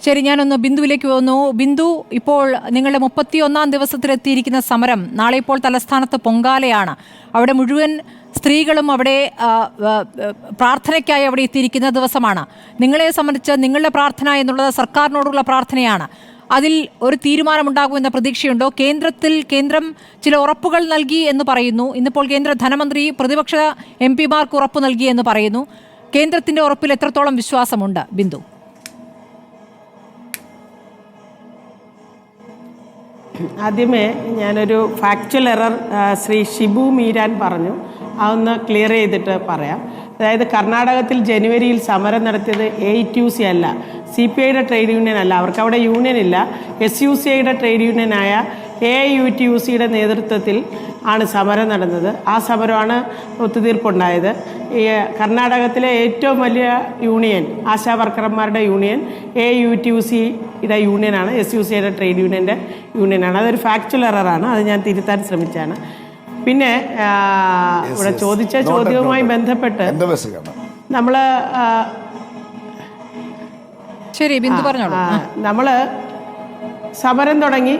ശരി, ഞാനൊന്ന് ബിന്ദുവിലേക്ക് വന്നു. ബിന്ദു, ഇപ്പോൾ നിങ്ങളുടെ 31-ാം ദിവസത്തിലെത്തിയിരിക്കുന്ന സമരം, നാളെ ഇപ്പോൾ തലസ്ഥാനത്ത് പൊങ്കാലയാണ്. അവിടെ മുഴുവൻ സ്ത്രീകളും അവിടെ പ്രാർത്ഥനയ്ക്കായി അവിടെ എത്തിയിരിക്കുന്ന ദിവസമാണ്. നിങ്ങളെ സംബന്ധിച്ച് നിങ്ങളുടെ പ്രാർത്ഥന എന്നുള്ളത് സർക്കാരിനോടുള്ള പ്രാർത്ഥനയാണ്. അതിൽ ഒരു തീരുമാനമുണ്ടാകുമെന്ന പ്രതീക്ഷയുണ്ടോ? കേന്ദ്രം ചില ഉറപ്പുകൾ നൽകി എന്ന് പറയുന്നു. ഇന്നിപ്പോൾ കേന്ദ്ര ധനമന്ത്രി പ്രതിപക്ഷ MP-മാർക്ക് ഉറപ്പ് നൽകി എന്ന് പറയുന്നു. കേന്ദ്രത്തിന്റെ ഉറപ്പിൽ എത്രത്തോളം വിശ്വാസമുണ്ട് ബിന്ദു? ആദ്യമേ ഞാനൊരു ഫാക്ച്വൽ എറർ ശ്രീ ഷിബു മീരാൻ പറഞ്ഞു, അതൊന്ന് ക്ലിയർ ചെയ്തിട്ട് പറയാം. അതായത് കർണാടകത്തിൽ ജനുവരിയിൽ സമരം നടത്തിയത് AITUC അല്ല, CPIയുടെ ട്രേഡ് യൂണിയൻ അല്ല, അവർക്ക് അവിടെ യൂണിയൻ ഇല്ല. SUCIയുടെ ട്രേഡ് യൂണിയനായ AIUTUCയുടെ നേതൃത്വത്തിൽ ആണ് സമരം നടന്നത്. ആ സമരമാണ് ഒത്തുതീർപ്പുണ്ടായത്. ഈ കർണാടകത്തിലെ ഏറ്റവും വലിയ യൂണിയൻ, ആശാ വർക്കർമാരുടെ യൂണിയൻ AIUTUCയുടെ യൂണിയനാണ്, SUCIയുടെ ട്രേഡ് യൂണിയൻ്റെ യൂണിയനാണ്. അതൊരു ഫാക്ച്വൽ എററാണ്, അത് ഞാൻ തിരുത്താൻ ശ്രമിച്ചാണ്. പിന്നെ ഇവിടെ ചോദിച്ച ചോദ്യവുമായി ബന്ധപ്പെട്ട് നമ്മൾ സമരം തുടങ്ങി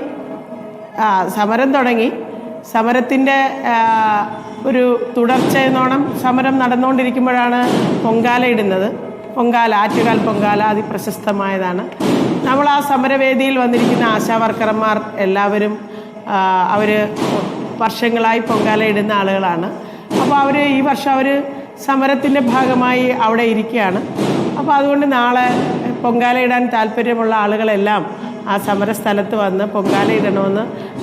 സമരത്തിൻ്റെ ഒരു തുടർച്ച എന്നോണം സമരം നടന്നുകൊണ്ടിരിക്കുമ്പോഴാണ് പൊങ്കാല ഇടുന്നത്. ആറ്റുകാൽ പൊങ്കാല അതിപ്രശസ്തമായതാണ്. നമ്മൾ ആ സമരവേദിയിൽ വന്നിരിക്കുന്ന ആശാ വർക്കർമാർ എല്ലാവരും അവർ വർഷങ്ങളായി പൊങ്കാല ഇടുന്ന ആളുകളാണ്. അപ്പോൾ ഈ വർഷം സമരത്തിൻ്റെ ഭാഗമായി അവിടെ ഇരിക്കുകയാണ്. അപ്പോൾ അതുകൊണ്ട് നാളെ പൊങ്കാല ഇടാൻ താല്പര്യമുള്ള ആളുകളെല്ലാം ആ സമരസ്ഥലത്ത് വന്ന് പൊങ്കാല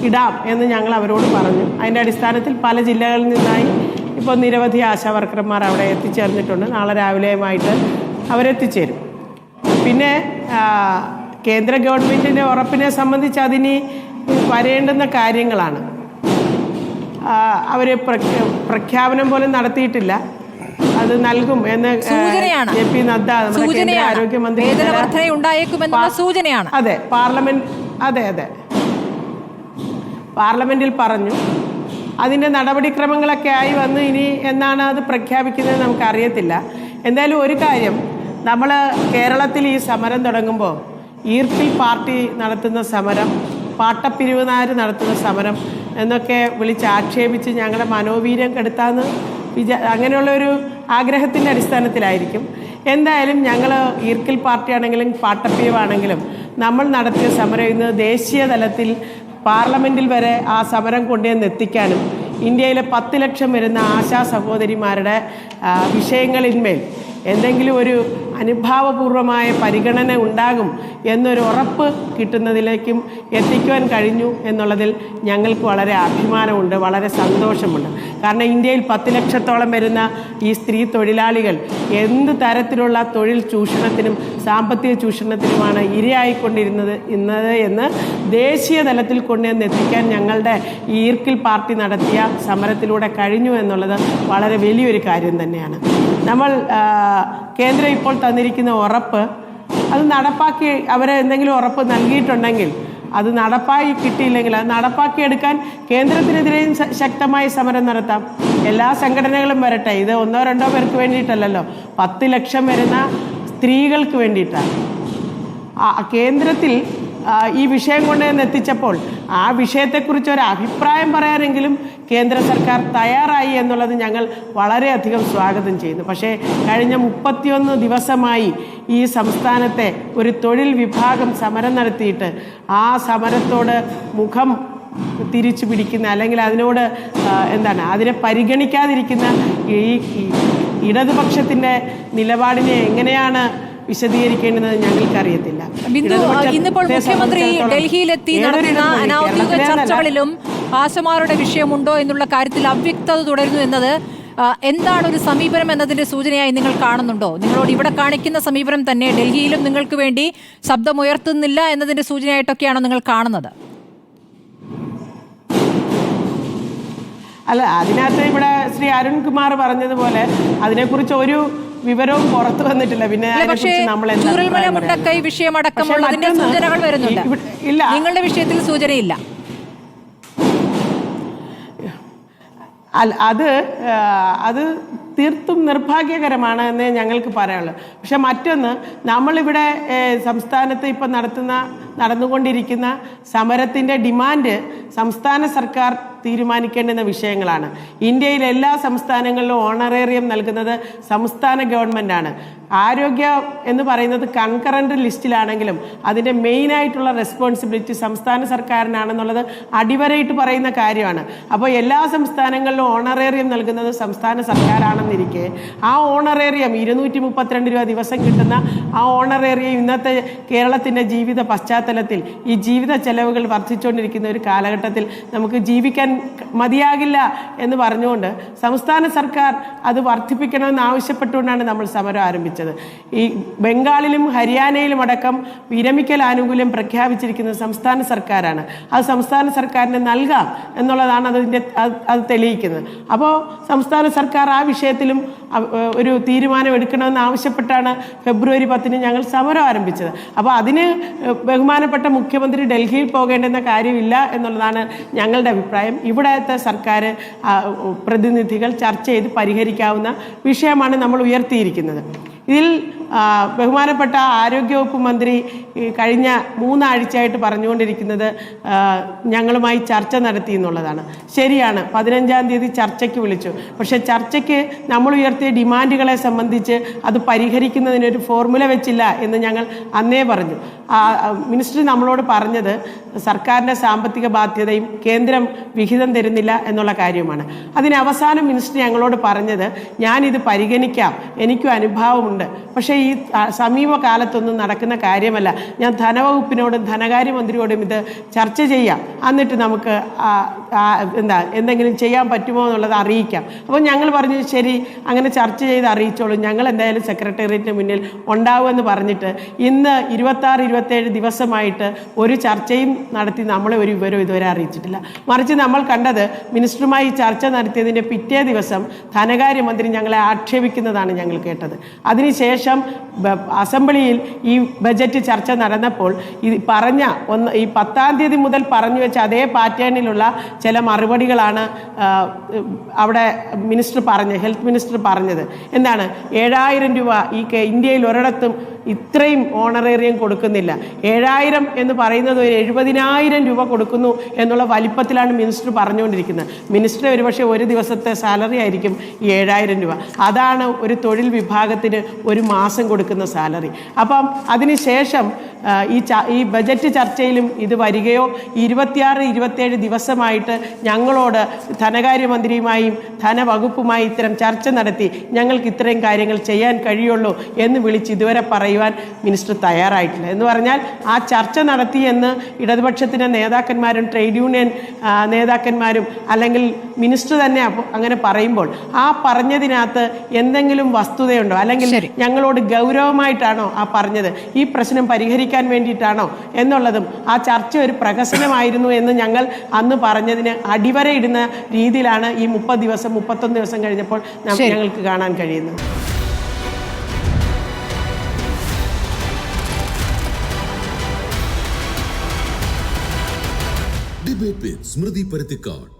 ഇടാം എന്ന് ഞങ്ങൾ അവരോട് പറഞ്ഞു. അതിൻ്റെ അടിസ്ഥാനത്തിൽ പല ജില്ലകളിൽ നിന്നായി ഇപ്പോൾ നിരവധി ആശാ വർക്കർമാർ അവിടെ എത്തിച്ചേർന്നിട്ടുണ്ട്. നാളെ രാവിലെയുമായിട്ട് അവരെത്തിച്ചേരും. പിന്നെ കേന്ദ്ര ഗവൺമെൻറ്റിൻ്റെ ഉറപ്പിനെ സംബന്ധിച്ച് അതിന് വരേണ്ടുന്ന കാര്യങ്ങളാണ്. അവർ പ്രഖ്യാപനം പോലും നടത്തിയിട്ടില്ല, അത് നൽകും എന്ന് JP നദ്ദ നമ്മുടെ ആരോഗ്യമന്ത്രി സൂചനയാണ്. അതെ, പാർലമെന്റിൽ പറഞ്ഞു. അതിൻ്റെ നടപടിക്രമങ്ങളൊക്കെ ആയി വന്ന് ഇനി എന്നാണ് അത് പ്രഖ്യാപിക്കുന്നത് നമുക്കറിയത്തില്ല. എന്തായാലും ഒരു കാര്യം, നമ്മൾ കേരളത്തിൽ ഈ സമരം തുടങ്ങുമ്പോൾ ഈർക്കിൽ പാർട്ടി നടത്തുന്ന സമരം, പാട്ടപ്പിരിവുകാർ നടത്തുന്ന സമരം എന്നൊക്കെ ആക്ഷേപിച്ച് ഞങ്ങളുടെ മനോവീര്യം കെടുത്താന്ന് അങ്ങനെയുള്ളൊരു ആഗ്രഹത്തിൻ്റെ അടിസ്ഥാനത്തിലായിരിക്കും. എന്തായാലും ഞങ്ങൾ ഈർക്കിൽ പാർട്ടിയാണെങ്കിലും പാട്ടപ്പിരിവാണെങ്കിലും നമ്മൾ നടത്തിയ സമരം ഇന്ന് ദേശീയ തലത്തിൽ പാർലമെൻറ്റിൽ വരെ ആ സമരം കൊണ്ടുവന്ന് എത്തിക്കാനും ഇന്ത്യയിലെ 10 ലക്ഷം വരുന്ന ആശാ സഹോദരിമാരുടെ വിഷയങ്ങളിന്മേൽ എന്തെങ്കിലും ഒരു അനുഭാവപൂർവമായ പരിഗണന ഉണ്ടാകും എന്നൊരു ഉറപ്പ് കിട്ടുന്നതിലേക്കും എത്തിക്കുവാൻ കഴിഞ്ഞു എന്നുള്ളതിൽ ഞങ്ങൾക്ക് വളരെ അഭിമാനമുണ്ട്, വളരെ സന്തോഷമുണ്ട്. കാരണം ഇന്ത്യയിൽ 10 ലക്ഷത്തോളം വരുന്ന ഈ സ്ത്രീ തൊഴിലാളികൾ എന്ത് തരത്തിലുള്ള തൊഴിൽ ചൂഷണത്തിനും സാമ്പത്തിക ചൂഷണത്തിനുമാണ് ഇരയായിക്കൊണ്ടിരുന്നത് എന്ന് ദേശീയ തലത്തിൽ കൊണ്ടുവന്ന് എത്തിക്കാൻ ഞങ്ങളുടെ ഈ ഈർക്കിൽ പാർട്ടി നടത്തിയ സമരത്തിലൂടെ കഴിഞ്ഞു എന്നുള്ളത് വളരെ വലിയൊരു കാര്യം തന്നെയാണ്. നമ്മൾ കേന്ദ്രം ഇപ്പോൾ തന്നിരിക്കുന്ന ഉറപ്പ് അത് നടപ്പാക്കി, അവരെ എന്തെങ്കിലും ഉറപ്പ് നൽകിയിട്ടുണ്ടെങ്കിൽ അത് നടപ്പായി കിട്ടിയില്ലെങ്കിൽ അത് നടപ്പാക്കിയെടുക്കാൻ കേന്ദ്രത്തിനെതിരെയും ശക്തമായി സമരം നടത്താം. എല്ലാ സംഘടനകളും വരട്ടെ. ഇത് 1-2 പേർക്ക് വേണ്ടിയിട്ടല്ലല്ലോ, 10 ലക്ഷം വരുന്ന സ്ത്രീകൾക്ക് വേണ്ടിയിട്ടാണ്. കേന്ദ്രത്തിൽ ഈ വിഷയം കൊണ്ടുവന്ന് എത്തിച്ചപ്പോൾ ആ വിഷയത്തെക്കുറിച്ച് ഒരു അഭിപ്രായം പറയാനെങ്കിലും കേന്ദ്ര സർക്കാർ തയ്യാറായി എന്നുള്ളത് ഞങ്ങൾ വളരെയധികം സ്വാഗതം ചെയ്യുന്നു. പക്ഷേ കഴിഞ്ഞ 31 ദിവസമായി ഈ സംസ്ഥാനത്തെ ഒരു തൊഴിൽ വിഭാഗം സമരം നടത്തിയിട്ട് ആ സമരത്തോട് മുഖം തിരിച്ചു പിടിക്കുന്ന, അല്ലെങ്കിൽ അതിനോട് അതിനെ പരിഗണിക്കാതിരിക്കുന്ന ഈ ഇടതുപക്ഷത്തിൻ്റെ നിലപാടിനെ എങ്ങനെയാണ് വിശദീകരിക്കേണ്ടത് ഞങ്ങൾക്കറിയത്തില്ല. ബിന്ദു, ഇന്നിപ്പോൾ മുഖ്യമന്ത്രി ഡൽഹിയിലെത്തി നടത്തുന്ന അനൗദ്യോഗിക ചർച്ചകളിലും ആശമാരുടെ വിഷയമുണ്ടോ എന്നുള്ള കാര്യത്തിൽ അവ്യക്തത തുടരുന്നു എന്നത് എന്താണ് ഒരു സമീപനം എന്നതിന്റെ സൂചനയായി നിങ്ങൾ കാണുന്നുണ്ടോ? നിങ്ങളോട് ഇവിടെ കാണിക്കുന്ന സമീപനം തന്നെ ഡൽഹിയിലും നിങ്ങൾക്ക് വേണ്ടി ശബ്ദമുയർത്തുന്നില്ല എന്നതിന്റെ സൂചനയായിട്ടൊക്കെയാണോ നിങ്ങൾ കാണുന്നത്? അല്ല, അതിനകത്ത് ഇവിടെ ശ്രീ അരുൺകുമാർ പറഞ്ഞതുപോലെ അതിനെക്കുറിച്ച് ഒരു വിവരവും പുറത്തു വന്നിട്ടില്ല. പിന്നെ വിഷയമടക്കമുള്ളതിന്റെ സൂചനകൾ വരുന്നുണ്ട്. നിങ്ങളുടെ വിഷയത്തിൽ സൂചനയില്ല. അത് തീർത്തും നിർഭാഗ്യകരമാണ് എന്നേ ഞങ്ങൾക്ക് പറയാനുള്ളൂ. പക്ഷെ മറ്റൊന്ന്, നമ്മളിവിടെ സംസ്ഥാനത്ത് ഇപ്പം നടന്നുകൊണ്ടിരിക്കുന്ന സമരത്തിൻ്റെ ഡിമാൻഡ് സംസ്ഥാന സർക്കാർ തീരുമാനിക്കേണ്ടുന്ന വിഷയങ്ങളാണ്. ഇന്ത്യയിലെ എല്ലാ സംസ്ഥാനങ്ങളിലും ഓണറേറിയം നൽകുന്നത് സംസ്ഥാന ഗവൺമെൻറ്റാണ്. ആരോഗ്യ എന്ന് പറയുന്നത് കൺകറന്റ് ലിസ്റ്റിലാണെങ്കിലും അതിൻ്റെ മെയിനായിട്ടുള്ള റെസ്പോൺസിബിലിറ്റി സംസ്ഥാന സർക്കാരിനാണെന്നുള്ളത് അടിവരയിട്ട് പറയുന്ന കാര്യമാണ്. അപ്പോൾ എല്ലാ സംസ്ഥാനങ്ങളിലും ഓണറേറിയം നൽകുന്നത് സംസ്ഥാന സർക്കാരാണെന്നിരിക്കെ ആ ഓണറേറിയം 232 രൂപ ദിവസം കിട്ടുന്ന ആ ഓണറേറിയം ഇന്നത്തെ കേരളത്തിൻ്റെ ജീവിത പശ്ചാത്തലത്തിൽ ഈ ജീവിത ചെലവുകൾ വർദ്ധിച്ചുകൊണ്ടിരിക്കുന്ന ഒരു കാലഘട്ടത്തിൽ നമുക്ക് ജീവിക്കാൻ മതിയാകില്ല എന്ന് പറഞ്ഞുകൊണ്ട് സംസ്ഥാന സർക്കാർ അത് വർദ്ധിപ്പിക്കണമെന്ന് ആവശ്യപ്പെട്ടുകൊണ്ടാണ് നമ്മൾ സമരം ആരംഭിച്ചത്. ഈ ബംഗാളിലും ഹരിയാനയിലും അടക്കം വിരമിക്കൽ ആനുകൂല്യം പ്രഖ്യാപിച്ചിരിക്കുന്നത് സംസ്ഥാന സർക്കാരാണ്. അത് സംസ്ഥാന സർക്കാരിന് നൽകാം എന്നുള്ളതാണ് അത് തെളിയിക്കുന്നത്. അപ്പോൾ സംസ്ഥാന സർക്കാർ ആ വിഷയത്തിലും ഒരു തീരുമാനം എടുക്കണമെന്ന് ആവശ്യപ്പെട്ടാണ് ഫെബ്രുവരി 10 ഞങ്ങൾ സമരം ആരംഭിച്ചത്. അപ്പോൾ അതിന് ബഹുമാനപ്പെട്ട മുഖ്യമന്ത്രി ഡൽഹിയിൽ പോകേണ്ടുന്ന കാര്യമില്ല എന്നുള്ളതാണ് ഞങ്ങളുടെ അഭിപ്രായം. ഇവിടത്തെ സർക്കാർ പ്രതിനിധികൾ ചർച്ച ചെയ്ത് പരിഹരിക്കാവുന്ന വിഷയമാണ് നമ്മൾ ഉയർത്തിയിരിക്കുന്നത്. ഇതിൽ ബഹുമാനപ്പെട്ട ആരോഗ്യവകുപ്പ് മന്ത്രി കഴിഞ്ഞ 3 ആഴ്ചയായിട്ട് പറഞ്ഞുകൊണ്ടിരിക്കുന്നത് ഞങ്ങളുമായി ചർച്ച നടത്തി എന്നുള്ളതാണ്. ശരിയാണ്, 15-ാം തീയതി ചർച്ചയ്ക്ക് വിളിച്ചു. പക്ഷേ ചർച്ചയ്ക്ക് നമ്മൾ ഉയർത്തിയ ഡിമാൻഡുകളെ സംബന്ധിച്ച് അത് പരിഹരിക്കുന്നതിനൊരു ഫോർമുല വെച്ചില്ല എന്ന് ഞങ്ങൾ അന്നേ പറഞ്ഞു. മിനിസ്റ്റർ നമ്മളോട് പറഞ്ഞത് സർക്കാരിൻ്റെ സാമ്പത്തിക ബാധ്യതയും കേന്ദ്രം വിഹിതം തരുന്നില്ല എന്നുള്ള കാര്യമാണ്. അതിന് അവസാനം മിനിസ്റ്റർ ഞങ്ങളോട് പറഞ്ഞത് ഞാനിത് പരിഗണിക്കാം, എനിക്കും അനുഭവമുണ്ട്, പക്ഷേ ഈ സമീപകാലത്തൊന്നും നടക്കുന്ന കാര്യമല്ല, ഞാൻ ധനവകുപ്പിനോടും ധനകാര്യമന്ത്രിയോടും ഇത് ചർച്ച ചെയ്യാം, എന്നിട്ട് നമുക്ക് എന്തെങ്കിലും ചെയ്യാൻ പറ്റുമോ എന്നുള്ളത് അറിയിക്കാം. അപ്പോൾ ഞങ്ങൾ പറഞ്ഞു ശരി, അങ്ങനെ ചർച്ച ചെയ്ത് അറിയിച്ചോളൂ, ഞങ്ങൾ എന്തായാലും സെക്രട്ടേറിയറ്റിന് മുന്നിൽ ഉണ്ടാവുമെന്ന് പറഞ്ഞിട്ട് ഇന്ന് 26-27 ദിവസമായിട്ട് ഒരു ചർച്ചയും നടത്തി നമ്മളെ ഒരു വിവരം ഇതുവരെ അറിയിച്ചിട്ടില്ല. മറിച്ച് നമ്മൾ കണ്ടത് മിനിസ്റ്ററുമായി ചർച്ച നടത്തിയതിൻ്റെ പിറ്റേ ദിവസം ധനകാര്യമന്ത്രി ഞങ്ങളെ ആക്ഷേപിക്കുന്നതാണ് ഞങ്ങൾ കേട്ടത്. അതിനുശേഷം അസംബ്ലിയിൽ ഈ ബജറ്റ് ചർച്ച നടന്നപ്പോൾ ഈ 10-ാം തീയതി മുതൽ പറഞ്ഞു വെച്ച അതേ പാറ്റേണിലുള്ള ചില മറുപടികളാണ് അവിടെ ഹെൽത്ത് മിനിസ്റ്റർ പറഞ്ഞത്. എന്താണ്, 7000 രൂപ ഈ ഇന്ത്യയിൽ ഒരിടത്തും ഇത്രയും ഓണറേറിയം കൊടുക്കുന്നില്ല. 7000 എന്ന് പറയുന്നത് ഒരു 70,000 രൂപ കൊടുക്കുന്നു എന്നുള്ള വലിപ്പത്തിലാണ് മിനിസ്റ്റർ പറഞ്ഞുകൊണ്ടിരിക്കുന്നത്. മിനിസ്റ്റർ ഒരുപക്ഷെ ഒരു ദിവസത്തെ സാലറി ആയിരിക്കും ഈ 7000 രൂപ. അതാണ് ഒരു തൊഴിൽ വിഭാഗത്തിന് ഒരു മാസം കൊടുക്കുന്ന സാലറി. അപ്പം അതിനുശേഷം ഈ ബജറ്റ് ചർച്ചയിലും ഇത് വരികയോ 26-27 ദിവസമായിട്ട് ഞങ്ങളോട് ധനകാര്യമന്ത്രിയുമായും ധനവകുപ്പുമായി ഇത്തരം ചർച്ച നടത്തി ഞങ്ങൾക്ക് ഇത്രയും കാര്യങ്ങൾ ചെയ്യാൻ കഴിയുള്ളൂ എന്ന് വിളിച്ച് ഇതുവരെ പറയുവാൻ മിനിസ്റ്റർ തയ്യാറായിട്ടില്ല. എന്ന് പറഞ്ഞാൽ ആ ചർച്ച നടത്തിയെന്ന് ഇടതുപക്ഷത്തിൻ്റെ നേതാക്കന്മാരും ട്രേഡ് യൂണിയൻ നേതാക്കന്മാരും അല്ലെങ്കിൽ മിനിസ്റ്റർ തന്നെ അങ്ങനെ പറയുമ്പോൾ ആ പറഞ്ഞതിനകത്ത് എന്തെങ്കിലും വസ്തുതയുണ്ടോ, അല്ലെങ്കിൽ ഞങ്ങളോട് ഗൗരവമായിട്ടാണോ ആ പറഞ്ഞത്, ഈ പ്രശ്നം പരിഹരിക്കാൻ വേണ്ടിയിട്ടാണോ എന്നുള്ളതും ആ ചർച്ച ഒരു പ്രഹസനമായിരുന്നു എന്ന് ഞങ്ങൾ അന്ന് പറഞ്ഞതിന് അടിവരയിടുന്ന രീതിയിലാണ് ഈ 31 ദിവസം കഴിഞ്ഞപ്പോൾ ഞങ്ങൾക്ക് കാണാൻ കഴിയുന്നത്. Debate with Smriti Parithikar.